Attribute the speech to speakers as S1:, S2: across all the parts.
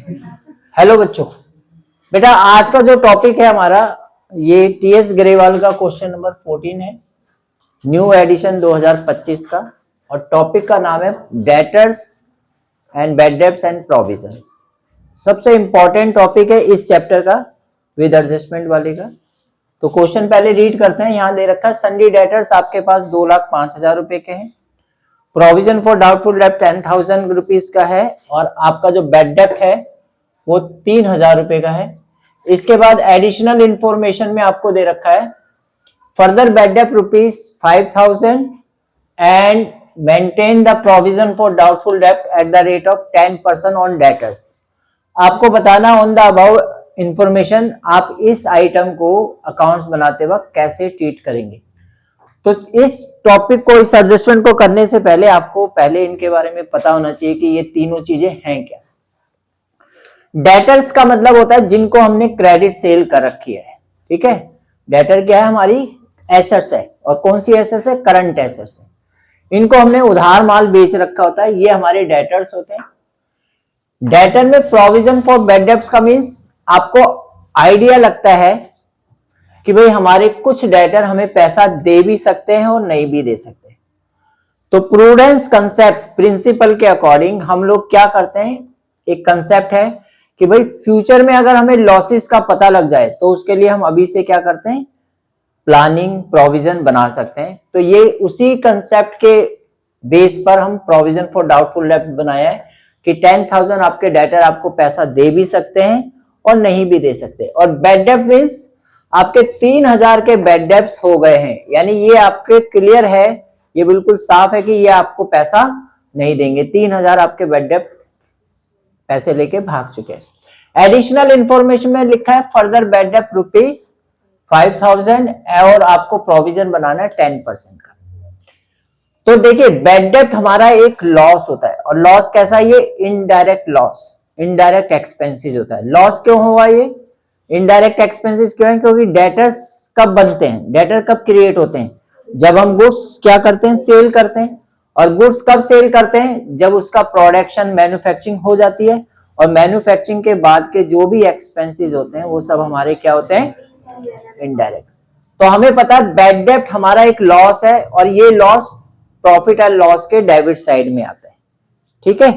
S1: Hello बच्चों, बेटा आज का जो टॉपिक है हमारा ये टीएस ग्रेवाल का क्वेश्चन नंबर 14 है, न्यू एडिशन 2025 का। और टॉपिक का नाम है debtors and bad debts and provisions. सबसे इंपॉर्टेंट टॉपिक है इस चैप्टर का विद एडजस्टमेंट वाले का। तो क्वेश्चन पहले रीड करते हैं। यहाँ दे रखा है सन्डी डेटर्स आपके पास 2,05,000 रुपए के हैं, प्रोविजन फॉर डाउटफुल डेब्ट 10,000 रुपीज का है, और आपका जो बैड डेब्ट है वो 3,000 रुपए का है। इसके बाद एडिशनल इंफॉर्मेशन में आपको दे रखा है फर्दर बैड डेब्ट rupees 5,000 and maintain the provision for doubtful डेब्ट at the rate of 10% on debtors. आपको बताना ऑन द अबाउ इंफॉर्मेशन आप इस आइटम को अकाउंट्स बनाते वक्त कैसे ट्रीट करेंगे। तो इस टॉपिक को, इस एडजस्टमेंट को करने से पहले आपको पहले इनके बारे में पता होना चाहिए कि ये तीनों चीजें हैं क्या। डेटर्स का मतलब होता है जिनको हमने क्रेडिट सेल कर रखी है, ठीक है। डेटर क्या है? हमारी एसेट्स है। और कौन सी एसेट्स है? करंट एसेट्स है। इनको हमने उधार माल बेच रखा होता है, ये हमारे डेटर्स होते हैं। डेटर में प्रोविजन फॉर बैड डेब्ट्स का मींस आपको आइडिया लगता है कि भाई हमारे कुछ डेटर हमें पैसा दे भी सकते हैं और नहीं भी दे सकते। तो प्रूडेंस कंसेप्ट प्रिंसिपल के अकॉर्डिंग हम लोग क्या करते हैं, एक कंसेप्ट है कि भाई फ्यूचर में अगर हमें लॉसेस का पता लग जाए तो उसके लिए हम अभी से क्या करते हैं, प्लानिंग प्रोविजन बना सकते हैं। तो ये उसी कंसेप्ट के बेस पर हम प्रोविजन फॉर डाउटफुल डेब्ट बनाया है कि 10,000 आपके डेटर आपको पैसा दे भी सकते हैं और नहीं भी दे सकते। और बैड डेब्ट मींस आपके 3,000 के बैड डेब्ट्स हो गए हैं, यानी ये आपके क्लियर है, ये बिल्कुल साफ है कि ये आपको पैसा नहीं देंगे। 3,000 आपके बैड डेब्ट पैसे लेके भाग चुके हैं। एडिशनल इंफॉर्मेशन में लिखा है फर्दर बैड डेब्ट रुपीज 5,000 और आपको प्रोविजन बनाना है 10% का। तो देखिए बैड डेब्ट हमारा एक लॉस होता है, और लॉस कैसा है? ये इनडायरेक्ट लॉस, इनडायरेक्ट एक्सपेंसेस होता है। लॉस क्यों हुआ? ये इनडायरेक्ट एक्सपेंसेस क्यों है? क्योंकि डेटर्स कब बनते हैं, डेटर कब क्रिएट होते हैं? जब हम गुड्स क्या करते हैं, सेल करते हैं। और गुड्स कब सेल करते हैं? जब उसका प्रोडक्शन मैन्युफैक्चरिंग हो जाती है, और मैन्युफैक्चरिंग के बाद के जो भी एक्सपेंसेस होते हैं वो सब हमारे क्या होते हैं, इनडायरेक्ट। तो हमें पता है बैड डेब्ट हमारा एक लॉस है, और ये लॉस प्रॉफिट एंड लॉस के डेबिट साइड में आता है, ठीक है।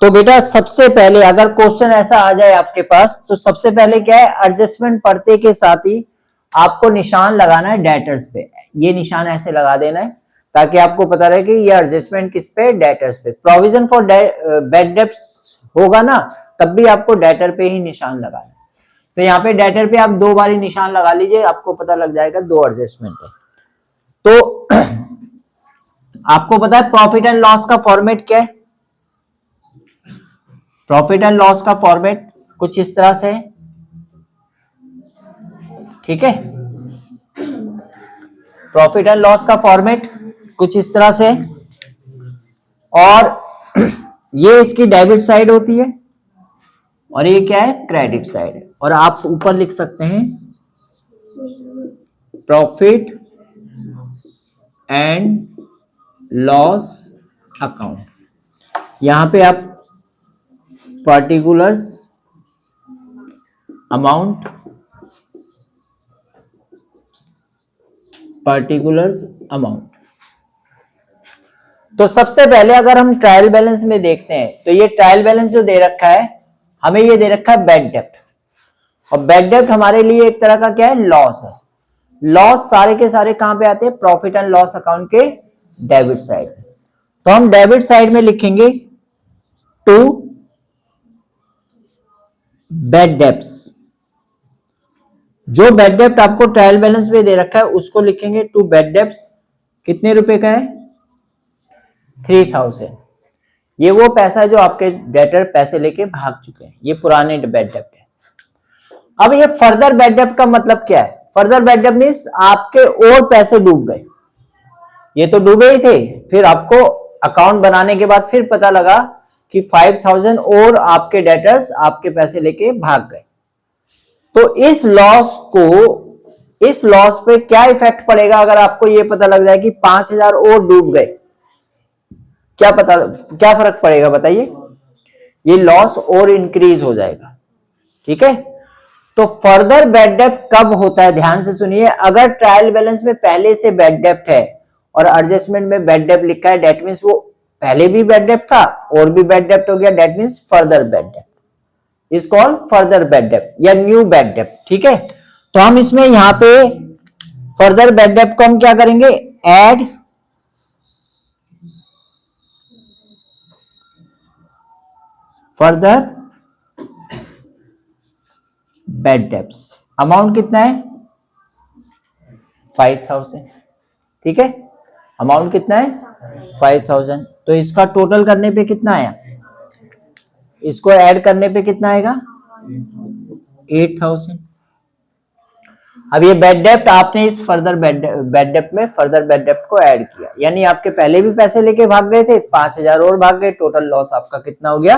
S1: तो बेटा सबसे पहले अगर क्वेश्चन ऐसा आ जाए आपके पास, तो सबसे पहले क्या है, एडजस्टमेंट पढ़ते के साथ ही आपको निशान लगाना है डेटर्स पे। ये निशान ऐसे लगा देना है ताकि आपको पता रहे कि ये एडजस्टमेंट किस पे, डेटर्स पे। प्रोविजन फॉर बैड डेब्ट्स होगा ना, तब भी आपको डेटर पे ही निशान लगाना है। तो यहाँ पे डेटर पे आप 2 बार ही निशान लगा लीजिए, आपको पता लग जाएगा 2 एडजस्टमेंट है। तो आपको पता है प्रॉफिट एंड लॉस का फॉर्मेट क्या है? प्रॉफिट एंड लॉस का फॉर्मेट कुछ इस तरह से है, ठीक है। प्रॉफिट एंड लॉस का फॉर्मेट कुछ इस तरह से, और ये इसकी डेबिट साइड होती है और ये क्या है, क्रेडिट साइड है। और आप ऊपर लिख सकते हैं प्रॉफिट एंड लॉस अकाउंट। यहां पे आप पर्टिकुलर्स अमाउंट, पर्टिकुलर्स अमाउंट। तो सबसे पहले अगर हम ट्रायल बैलेंस में देखते हैं तो ये ट्रायल बैलेंस जो दे रखा है हमें, ये दे रखा है बैड डेब्ट। और बैड डेब्ट हमारे लिए एक तरह का क्या है, लॉस है। लॉस सारे के सारे कहां पे आते हैं, प्रॉफिट एंड लॉस अकाउंट के डेबिट साइड। तो हम डेबिट साइड में लिखेंगे टू बैड डेब्ट्स। जो बैड डेब्ट आपको ट्रायल बैलेंस में दे रखा है उसको लिखेंगे टू बैड डेब्ट्स। कितने रुपए का है, 3,000। ये वो पैसा है जो आपके डेटर पैसे लेके भाग चुके हैं, ये पुराने बैड डेब्ट है। अब ये फर्दर बैड डेब्ट का मतलब क्या है? फर्दर बैड डेब्ट मींस आपके और पैसे डूब गए। ये तो डूबे ही थे, फिर आपको अकाउंट बनाने के बाद फिर पता लगा कि 5,000 और आपके डेटर्स आपके पैसे लेके भाग गए। तो इस लॉस पे क्या इफेक्ट पड़ेगा अगर आपको ये पता लग जाए कि 5,000 और डूब गए? क्या फर्क पड़ेगा बताइए? ये लॉस और इंक्रीज हो जाएगा। ठीक है, तो फर्दर बैड डेप्ट कब होता है, ध्यान से सुनिए। अगर ट्रायल बैलेंस में पहले से बैड डेप्ट है और एडजस्टमेंट में बैड डेप्ट लिखा है, डेट मीन्स वो पहले भी बैड डेप्ट था और भी बैड डेप्ट हो गया, that means further bad dept is called further bad डेप्ट या न्यू बैड डेप्ट। ठीक है, तो हम इसमें यहां पे फर्दर बैड डेप्ट को हम क्या करेंगे, add further bad debts. Amount कितना है 5000। ठीक है, अमाउंट कितना है 5000। तो इसका टोटल करने पे कितना आया, इसको ऐड करने पे कितना आएगा 8000। अब ये बैड डेप्ट आपने इस फर्दर बैड डेप्ट में फर्दर बैड डेप्ट को ऐड किया, यानी आपके पहले भी पैसे लेके भाग गए थे, 5000 और भाग गए, टोटल लॉस आपका कितना हो गया।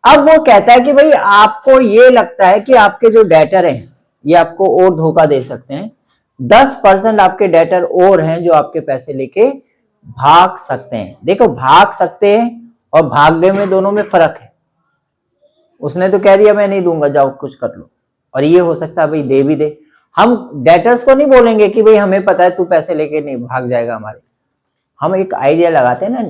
S1: अब वो कहता है कि भाई आपको ये लगता है कि आपके जो डेटर हैं ये आपको और धोखा दे सकते हैं, 10% आपके डेटर और हैं जो आपके पैसे लेके भाग सकते हैं। देखो, भाग सकते हैं और भागने में दोनों में फर्क है। उसने तो कह दिया मैं नहीं दूंगा, जाओ कुछ कर लो, और ये हो सकता है भाई दे भी दे। हम डेटर्स को नहीं बोलेंगे कि भाई हमें पता है तू पैसे लेके नहीं भाग जाएगा हमारे, हम एक आइडिया लगाते हैं ना,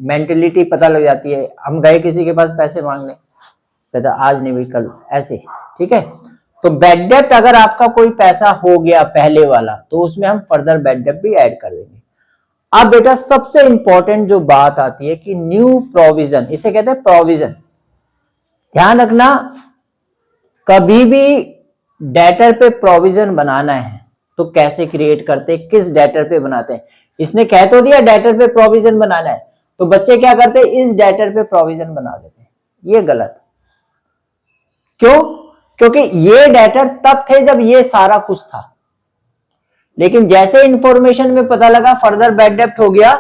S1: मेंटेलिटी पता लग जाती है। हम गए किसी के पास पैसे मांगने, कहता आज नहीं भाई कल, ऐसे। ठीक है, तो बैड डेप्ट अगर आपका कोई पैसा हो गया पहले वाला, तो उसमें हम फर्दर बैड डेप्ट भी ऐड कर देंगे। अब बेटा सबसे इंपॉर्टेंट जो बात आती है कि न्यू प्रोविजन, इसे कहते हैं प्रोविजन। ध्यान रखना, कभी भी डेटर पे प्रोविजन बनाना है तो कैसे क्रिएट करते हैं, किस डेटर पे बनाते हैं। इसने कह तो दिया डेटर पे प्रोविजन बनाना है, तो बच्चे क्या करते हैं, इस डेटर पे प्रोविजन बना देते हैं। ये गलत। क्यों? क्योंकि ये डेटर तब थे जब ये सारा कुछ था, लेकिन जैसे इंफॉर्मेशन में पता लगा फर्दर बैड डेप्ट हो गया,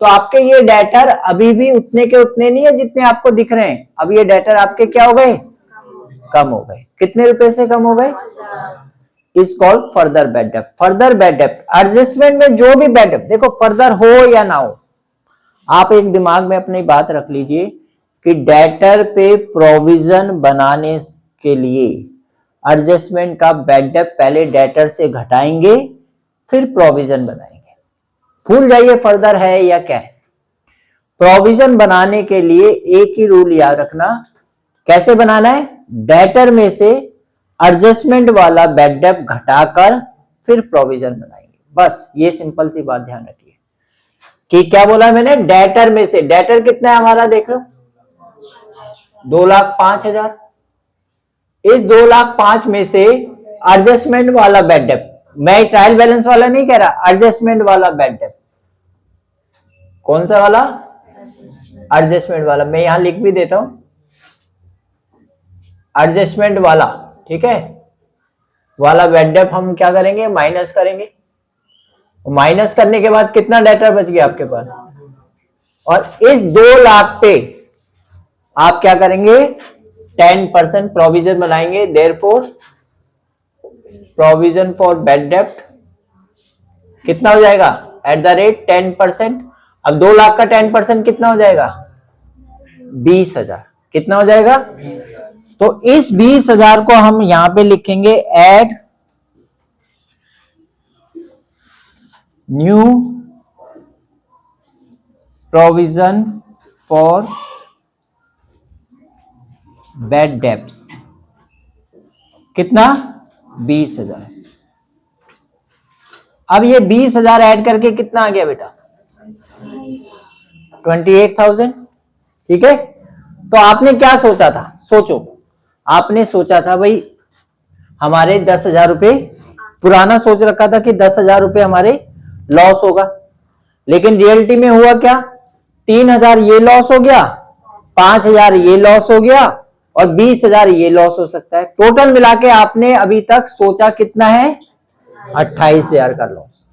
S1: तो आपके ये डेटर अभी भी उतने के उतने नहीं है जितने आपको दिख रहे हैं। अब ये डेटर आपके क्या हो गए, कम हो गए। कितने रुपए से कम हो गए, is called further bad dept. Further bad dept adjustment में जो भी बैड डेप्ट, देखो फर्दर हो या ना हो, आप एक दिमाग में अपनी बात रख लीजिए कि डेटर पे प्रोविजन बनाने के लिए एडजस्टमेंट का बैड डेप्ट पहले डेटर से घटाएंगे, फिर प्रोविजन बनाएंगे। भूल जाइए फर्दर है या क्या है। प्रोविजन बनाने के लिए एक ही रूल याद रखना, कैसे बनाना है, डेटर में से एडजस्टमेंट वाला बैड डेप्ट घटाकर फिर प्रोविजन बनाएंगे। बस ये सिंपल सी बात ध्यान रखिए कि क्या बोला मैंने, डेटर में से, डेटर कितना है हमारा, देखो 2,05,000। इस 2,05,000 में से एडजस्टमेंट वाला बैड डेप्ट, मैं ट्रायल बैलेंस वाला नहीं कह रहा, एडजस्टमेंट वाला बैड डेप्ट, कौन सा वाला, एडजस्टमेंट वाला, मैं यहां लिख भी देता हूं, एडजस्टमेंट वाला। ठीक है, वाला बैड डेप्ट हम क्या करेंगे, माइनस करेंगे। माइनस करने के बाद कितना डेटर बच गया आपके पास, और इस 2 लाख पे आप क्या करेंगे, 10% प्रोविजन बनाएंगे। देयरफॉर प्रोविजन फॉर बैड डेप्ट कितना हो जाएगा, एट द रेट 10%। अब 2 लाख का 10% कितना हो जाएगा, 20,000। कितना हो जाएगा, तो इस 20,000 को हम यहां पे लिखेंगे add new provision for bad debts. कितना, 20,000। अब ये 20,000 ऐड करके कितना आ गया बेटा, 28,000। ठीक है, तो आपने क्या सोचा था, सोचो, आपने सोचा था भाई हमारे 10,000 रुपए, पुराना सोच रखा था कि 10,000 रुपए हमारे लॉस होगा, लेकिन रियलिटी में हुआ क्या, 3,000 ये लॉस हो गया, 5,000 ये लॉस हो गया, और 20,000 ये लॉस हो सकता है। टोटल मिला के आपने अभी तक सोचा कितना है, 28,000 का लॉस।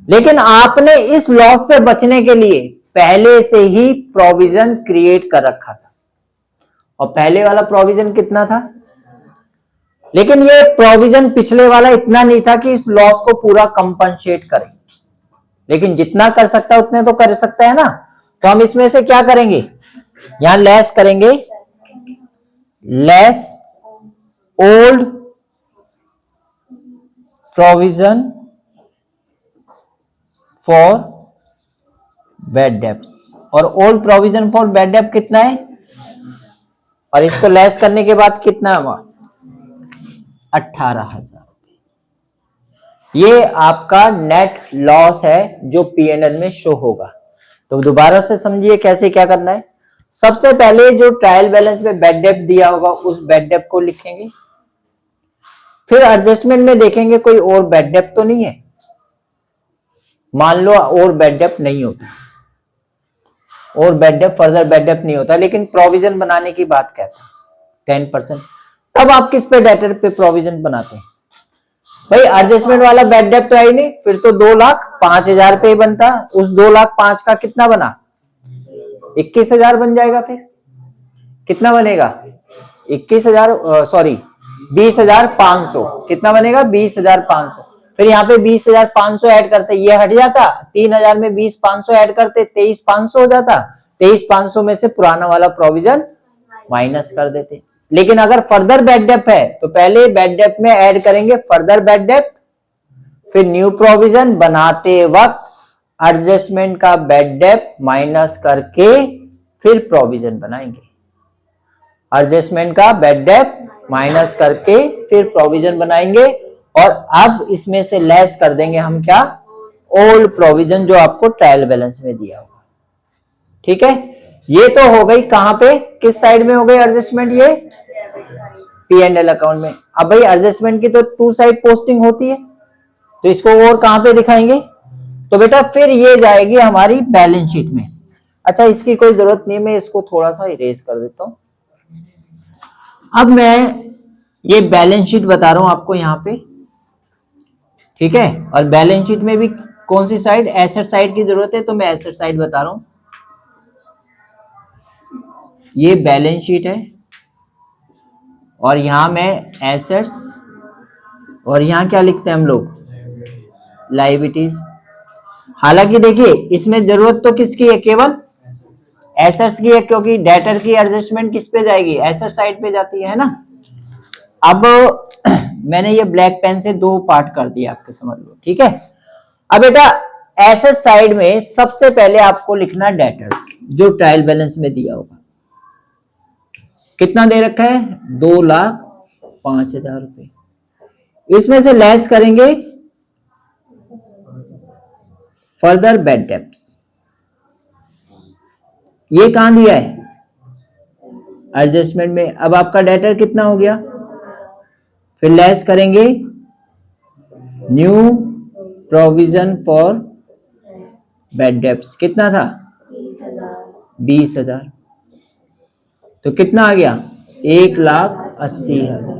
S1: लेकिन आपने इस लॉस से बचने के लिए पहले से ही प्रोविजन क्रिएट कर रखा था, और पहले वाला प्रोविजन कितना था, लेकिन ये प्रोविजन पिछले वाला इतना नहीं था कि इस लॉस को पूरा कंपनसेट करे, लेकिन जितना कर सकता है उतने तो कर सकता है ना। तो हम इसमें से क्या करेंगे, यहां लेस करेंगे, less old provision for bad debts. और ओल्ड प्रोविजन फॉर बैड डेब्ट कितना है, और इसको लेस करने के बाद कितना हुआ, 18,000। ये आपका नेट लॉस है जो पीएनएल में शो होगा। तो दोबारा से समझिए कैसे क्या करना है। सबसे पहले जो ट्रायल बैलेंस में बैड डेब्ट दिया होगा उस बैड डेब्ट को लिखेंगे, फिर एडजस्टमेंट में देखेंगे कोई और बैड डेब्ट तो नहीं है। मान लो और बैड डेब्ट नहीं होता, और बैड डेब्ट फर्दर बैड डेब्ट नहीं होता, लेकिन प्रोविजन बनाने की बात कहता है 10%, तब आप किस पे डेटर पे प्रोविजन बनाते हैं भाई, एडजस्टमेंट वाला बैड डेब्ट तो है ही नहीं, फिर तो 2,05,000 पे बनता, उस 2,05,000 का कितना बना, 21,000 बन जाएगा। फिर कितना बनेगा, 21,000 सॉरी 20,500, कितना बनेगा 20,500। फिर यहाँ पे 20,500 ऐड करते, ये हट जाता, 3,000 में 20,500 ऐड करते 23,500 हो जाता, 23,500 में से पुराना वाला प्रोविजन माइनस कर देते। लेकिन अगर फर्दर बैड डेब्ट है तो पहले बैड डेब्ट में ऐड करेंगे फर्दर बैड डेब्ट, फिर न्यू प्रोविजन बनाते वक्त एडजस्टमेंट का बैड डेब्ट माइनस करके फिर प्रोविजन बनाएंगे। एडजस्टमेंट का बैड डेब्ट माइनस करके फिर प्रोविजन बनाएंगे, और अब इसमें से लेस कर देंगे हम क्या, ओल्ड प्रोविजन जो आपको ट्रायल बैलेंस में दिया होगा। ठीक है, ये तो हो गई कहां पे, किस साइड में हो गई एडजस्टमेंट, ये P&L अकाउंट में। अब भाई एडजस्टमेंट की तो 2 साइड पोस्टिंग होती है, तो इसको और कहां पे दिखाएंगे, तो बेटा फिर ये जाएगी हमारी बैलेंस शीट में। अच्छा, इसकी कोई जरूरत नहीं, मैं इसको थोड़ा सा इरेज कर देता हूं। अब मैं ये बैलेंस शीट बता रहा हूं आपको यहां पे, ठीक है, और बैलेंस शीट में भी कौन सी साइड, एसेट साइड की जरूरत है, तो मैं एसेट साइड बता रहा हूं। ये बैलेंस शीट है, और यहां में एसेट्स, और यहां क्या लिखते हैं हम लोग, लायबिलिटीज। हालांकि देखिए इसमें जरूरत तो किसकी है, केवल एसेट्स की है, क्योंकि डेटर की एडजस्टमेंट किस पे जाएगी, एसेट साइड पे जाती है ना। अब मैंने ये ब्लैक पेन से 2 पार्ट कर दिया, आपके समझ लो, ठीक है। अब बेटा एसेट साइड में सबसे पहले आपको लिखना डेटर्स, जो ट्रायल बैलेंस में दिया होगा। कितना दे रखा है, 2,05,000 रुपए। इसमें से लेस करेंगे फर्दर बैड डेब्ट्स, ये कहां दिया है, एडजस्टमेंट में। अब आपका डेटर कितना हो गया, फिर लेस करेंगे new provision for bad debts, कितना था 20,000, तो कितना आ गया 1,80,000।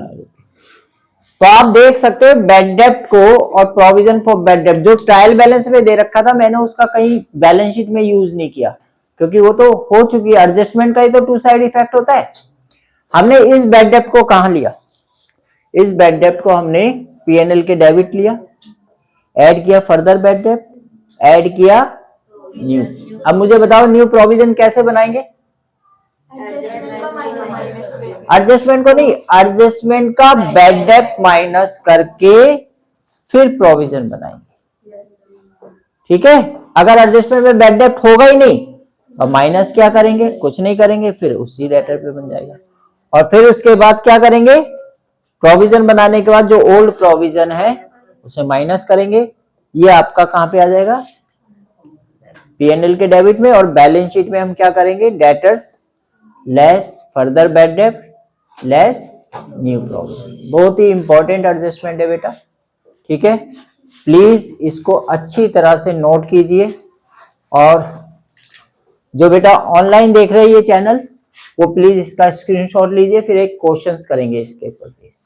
S1: तो आप देख सकते हो बैड डेब्ट को और प्रोविजन फॉर बैड डेब्ट जो ट्रायल बैलेंस में दे रखा था, मैंने उसका कहीं बैलेंस शीट में यूज नहीं किया, क्योंकि वो तो हो चुकी है। एडजस्टमेंट का ही तो 2 साइड इफेक्ट होता है। हमने इस बैड डेब्ट को कहां लिया, इस बैड डेब्ट को हमने P&L के डेबिट लिया, ऐड किया फर्दर बैड डेब्ट, ऐड किया न्यू। अब मुझे बताओ न्यू प्रोविजन कैसे बनाएंगे, एडजस्टमेंट को नहीं, एडजस्टमेंट का बैड डेब्ट माइनस करके फिर प्रोविजन बनाएंगे। ठीक है, अगर एडजस्टमेंट में बैड डेब्ट होगा ही नहीं तो माइनस क्या करेंगे, कुछ नहीं करेंगे, फिर उसी डेटर पे बन जाएगा। और फिर उसके बाद क्या करेंगे, प्रोविजन बनाने के बाद जो ओल्ड प्रोविजन है उसे माइनस करेंगे। ये आपका कहां पे आ जाएगा, P&L के डेबिट में। और बैलेंस शीट में हम क्या करेंगे, डेटर्स लेस फर्दर बैड डेब्ट लेस न्यू प्रोविजन। बहुत ही इंपॉर्टेंट एडजस्टमेंट है बेटा, ठीक है। प्लीज इसको अच्छी तरह से नोट कीजिए, और जो बेटा ऑनलाइन देख रहे हैं ये चैनल, वो प्लीज इसका स्क्रीनशॉट लीजिए, फिर एक क्वेश्चंस करेंगे इसके ऊपर प्लीज।